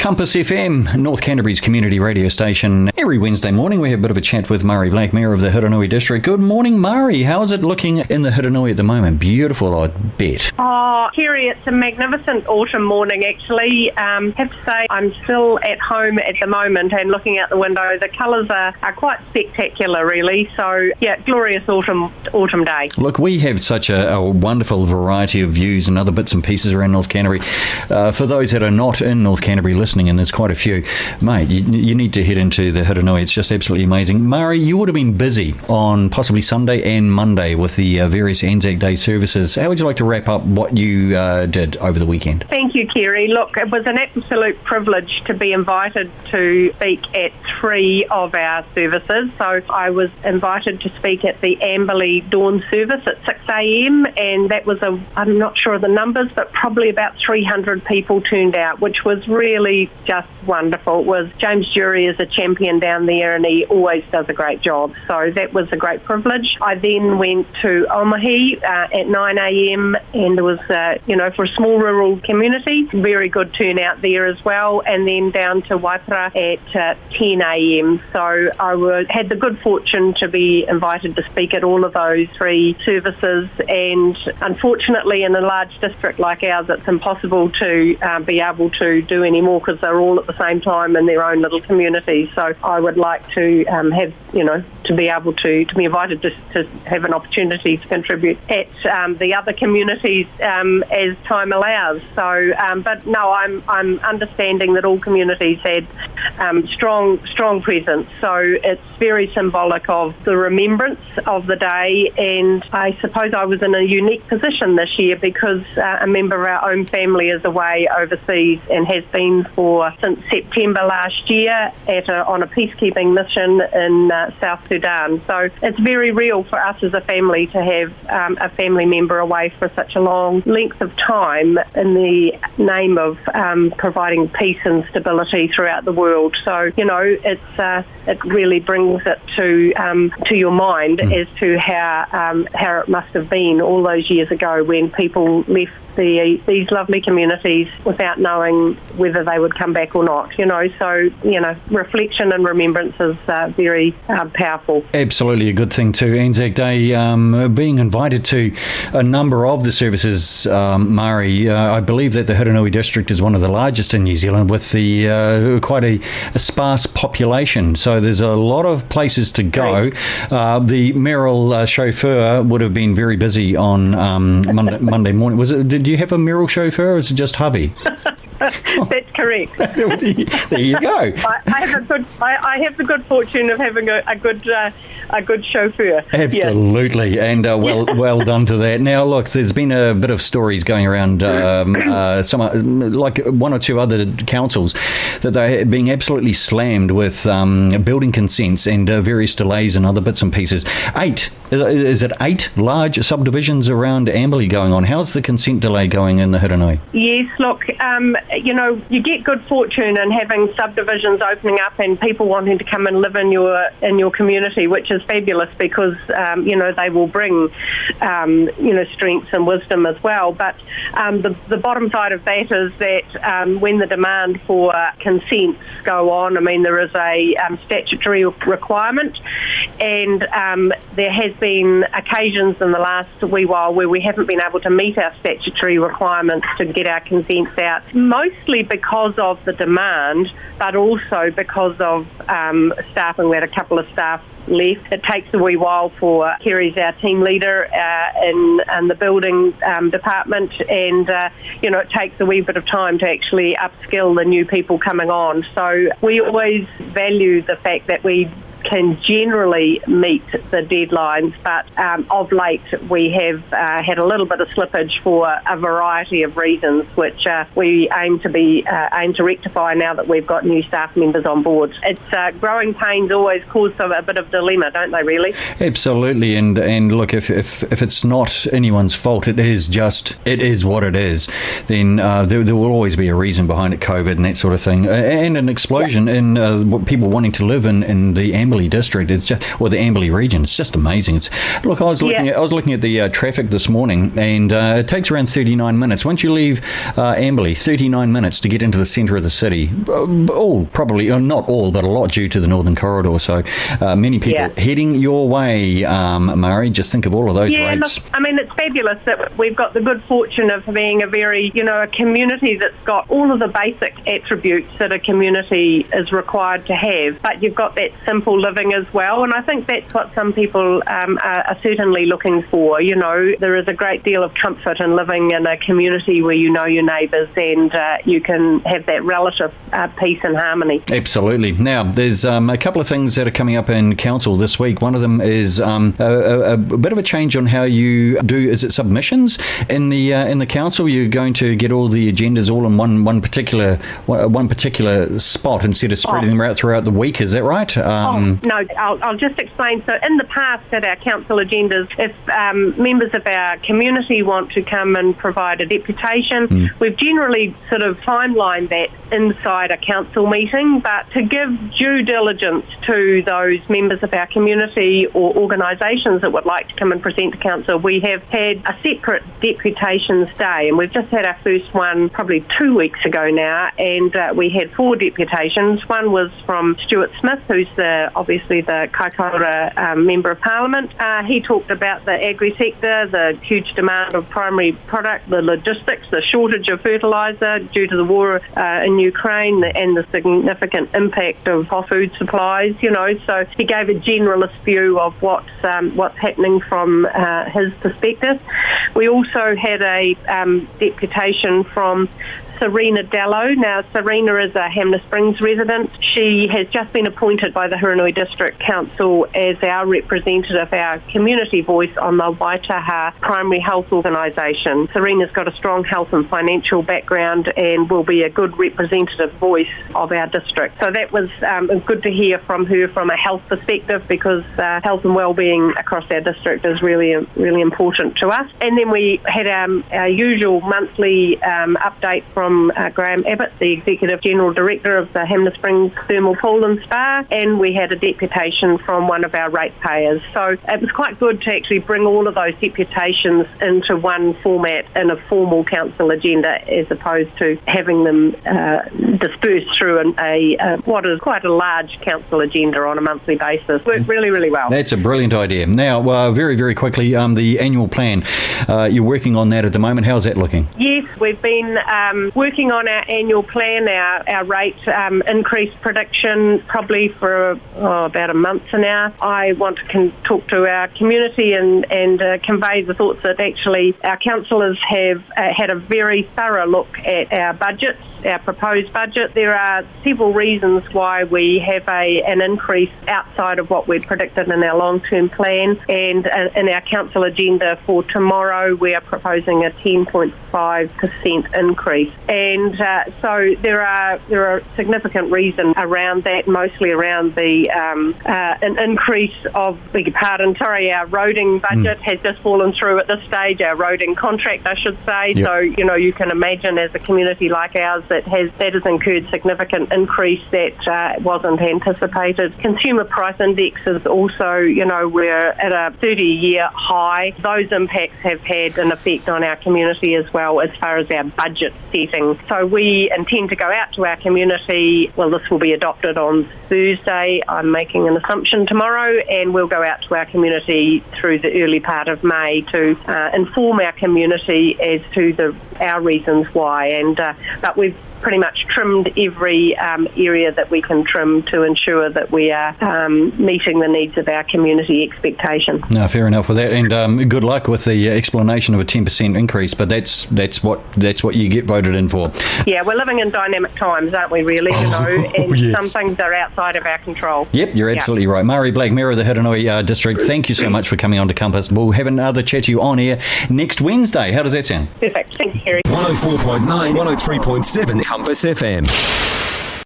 Compass FM, North Canterbury's community radio station. Every Wednesday morning we have a bit of a chat with Murray Black, Mayor of the Hurunui district. Good morning, Murray. How's it looking in the Hurunui at the moment? Beautiful, I bet. Oh, Kerry, it's a magnificent autumn morning, actually. Have to say, I'm still at home at the moment and looking out the window. The colours are quite spectacular, really. So, yeah, glorious autumn day. Look, we have such a wonderful variety of views and other bits and pieces around North Canterbury. For those that are not in North Canterbury listening, and there's quite a few, mate, you need to head into the Hurunui. It's just absolutely amazing. Murray, you would have been busy on possibly Sunday and Monday with the various Anzac Day services. How would you like to wrap up what you did over the weekend? Thank you, Kerry. Look, it was an absolute privilege to be invited to speak at 3 of our services. So I was invited to speak at the Amberley Dawn service at 6 a.m. and that was I'm not sure of the numbers, but probably about 300 people turned out, which was really just wonderful. It was James Jury is a champion down there and he always does a great job. So that was a great privilege. I then went to Omahi at 9 a.m. and it was, for a small rural community, very good turnout there as well. And then down to Waipara at 10 a.m. So I had the good fortune to be invited to speak at all of those 3 services. And unfortunately, in a large district like ours, it's impossible to be able to do any more because they're all at the same time in their own little communities. So I would like to have, to be able to be invited to have an opportunity to contribute at the other communities as time allows. So, but no, I'm understanding that all communities had strong presence. So it's very symbolic of the remembrance of the day, and I suppose I was in a unique position this year because a member of our own family is away overseas and has been since September last year on a peacekeeping mission in South Sudan. So it's very real for us as a family to have a family member away for such a long length of time in the name of providing peace and stability throughout the world. So, it really brings it to your mind as to how it must have been all those years ago when people left these lovely communities without knowing whether they would come back or not. So reflection and remembrance is very powerful. Absolutely a good thing too. Anzac Day, being invited to a number of the services, Murray, I believe that the Hurunui district is one of the largest in New Zealand with the quite a sparse population. So there's a lot of places to go. The Merrill chauffeur would have been very busy on Monday morning. Did you have a Merrill chauffeur or is it just hubby? That's correct. There you go. I have the good fortune of having a good chauffeur. Absolutely, yeah. And well done to that. Now, look, there's been a bit of stories going around, like 1 or 2 other councils, that they're being absolutely slammed with building consents and various delays and other bits and pieces. 8. Is it 8 large subdivisions around Amberley going on? How's the consent delay going in the Hurunui? Yes, look, you get good fortune in having subdivisions opening up and people wanting to come and live in your community, which is fabulous because they will bring strengths and wisdom as well. But the bottom side of that is that when the demand for consents go on, there is a statutory requirement, and there has been occasions in the last wee while where we haven't been able to meet our statutory requirements to get our consents out, mostly because of the demand, but also because of staffing. We had a couple of staff left. It takes a wee while for Kerry's our team leader in the building department, and it takes a wee bit of time to actually upskill the new people coming on. So we always value the fact that we can generally meet the deadlines, but of late we have had a little bit of slippage for a variety of reasons, which we aim to rectify now that we've got new staff members on board. It's growing pains always cause a bit of dilemma, don't they, really? Absolutely, and look, if it's not anyone's fault, it is what it is, then there will always be a reason behind it, COVID and that sort of thing, and an explosion in people wanting to live in the Amberley Amberley district, it's just, or the Amberley region, it's just amazing. Look, I was looking at the traffic this morning, and it takes around 39 minutes. Once you leave Amberley, 39 minutes to get into the centre of the city. Not all, but a lot due to the Northern Corridor. So many people heading your way, Mari. Just think of all of those rates. Look, I mean, it's fabulous that we've got the good fortune of being a community that's got all of the basic attributes that a community is required to have, but you've got that simple living as well, and I think that's what some people are certainly looking for. There is a great deal of comfort in living in a community where you know your neighbours and you can have that relative peace and harmony. Absolutely. Now, there's a couple of things that are coming up in council this week. One of them is a bit of a change on how you do, is it submissions in the council? You're going to get all the agendas all in one particular spot instead of spreading them out throughout the week. Is that right? No, I'll just explain. So in the past at our council agendas, if members of our community want to come and provide a deputation, we've generally sort of timelined that inside a council meeting, but to give due diligence to those members of our community or organisations that would like to come and present to council, we have had a separate deputations day, and we've just had our first one probably 2 weeks ago now, and we had 4 deputations. One was from Stuart Smith, who's obviously the Kaikoura Member of Parliament. He talked about the agri-sector, the huge demand of primary product, the logistics, the shortage of fertiliser due to the war in Ukraine, and the significant impact of food supplies, so he gave a generalist view of what's happening from his perspective. We also had a deputation from Serena Dallow. Now, Serena is a Hamner Springs resident. She has just been appointed by the Hurunui District Council as our representative, our community voice on the Waitaha Primary Health Organisation. Serena's got a strong health and financial background and will be a good representative voice of our district. So that was good to hear from her from a health perspective, because health and wellbeing across our district is really important to us. And then we had our usual monthly update from Graham Abbott, the Executive General Director of the Hamner Springs Thermal Pool and Spa, and we had a deputation from one of our ratepayers. So it was quite good to actually bring all of those deputations into one format in a formal council agenda, as opposed to having them dispersed through what is quite a large council agenda on a monthly basis. Worked really, really well. That's a brilliant idea. Now, very, very quickly, the annual plan. You're working on that at the moment. How's that looking? Yes, we've been working on our annual plan, our rate increase prediction, probably for about a month now. I want to talk to our community and convey the thoughts that actually our councillors have had a very thorough look at our budgets, our proposed budget. There are several reasons why we have an increase outside of what we'd predicted in our long-term plan, and in our council agenda for tomorrow we are proposing a 10.5% increase, and so there are significant reasons around that, mostly around the an increase of, our roading budget has just fallen through at this stage, our roading contract I should say. Yep. So you can imagine, as a community like ours that has incurred significant increase that wasn't anticipated. Consumer price index is also, we're at a 30-year high. Those impacts have had an effect on our community as well, as far as our budget setting. So we intend to go out to our community. Well, this will be adopted on Thursday. I'm making an assumption tomorrow, and we'll go out to our community through the early part of May to inform our community as to our reasons why. And but we've pretty much trimmed every area that we can trim to ensure that we are meeting the needs of our community expectation. No, fair enough with that, and good luck with the explanation of a 10% increase. But that's what you get voted in for. Yeah, we're living in dynamic times, aren't we? Really, and yes. Some things are outside of our control. Yep, you're absolutely right. Mari Blake, Mayor of the Hurunui District. Thank you so much for coming on to Compass. We'll have another chat to you on air next Wednesday. How does that sound? Perfect. Thanks, Kerry. 104.9, 103.7 Compass FM.